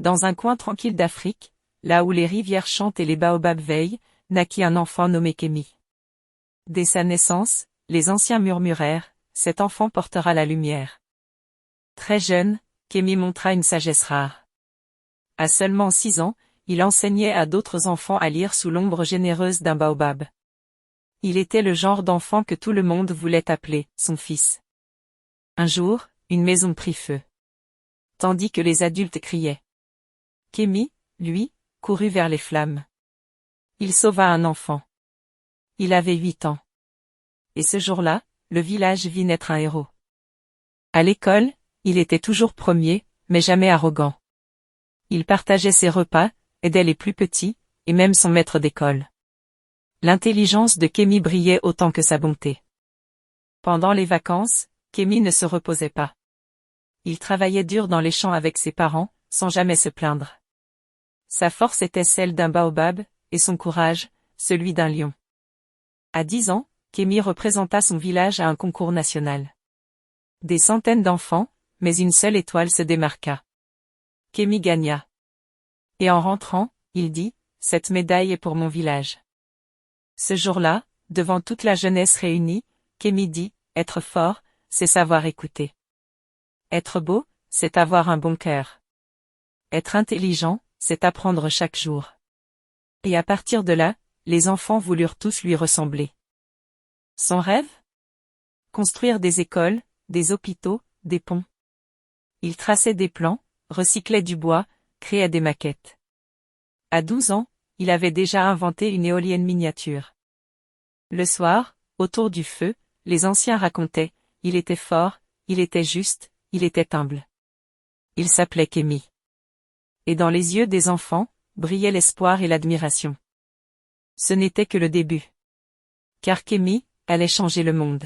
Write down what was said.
Dans un coin tranquille d'Afrique, là où les rivières chantent et les baobabs veillent, naquit un enfant nommé Kémi. Dès sa naissance, les anciens murmurèrent, cet enfant portera la lumière. Très jeune, Kémi montra une sagesse rare. À seulement 6 ans, il enseignait à d'autres enfants à lire sous l'ombre généreuse d'un baobab. Il était le genre d'enfant que tout le monde voulait appeler son fils. Un jour, une maison prit feu. Tandis que les adultes criaient. Kémi, lui, courut vers les flammes. Il sauva un enfant. Il avait 8 ans. Et ce jour-là, le village vit naître un héros. À l'école, il était toujours premier, mais jamais arrogant. Il partageait ses repas, aidait les plus petits, et même son maître d'école. L'intelligence de Kémi brillait autant que sa bonté. Pendant les vacances, Kémi ne se reposait pas. Il travaillait dur dans les champs avec ses parents, sans jamais se plaindre. Sa force était celle d'un baobab, et son courage, celui d'un lion. À 10 ans, Kémi représenta son village à un concours national. Des centaines d'enfants, mais une seule étoile se démarqua. Kémi gagna. Et en rentrant, il dit, cette médaille est pour mon village. Ce jour-là, devant toute la jeunesse réunie, Kémi dit, être fort, c'est savoir écouter. Être beau, c'est avoir un bon cœur. Être intelligent, c'est apprendre chaque jour. Et à partir de là, les enfants voulurent tous lui ressembler. Son rêve? Construire des écoles, des hôpitaux, des ponts. Il traçait des plans, recyclait du bois, créait des maquettes. À 12 ans, il avait déjà inventé une éolienne miniature. Le soir, autour du feu, les anciens racontaient, il était fort, il était juste, il était humble. Il s'appelait Kémi. Et dans les yeux des enfants, brillait l'espoir et l'admiration. Ce n'était que le début. Car Kémi allait changer le monde.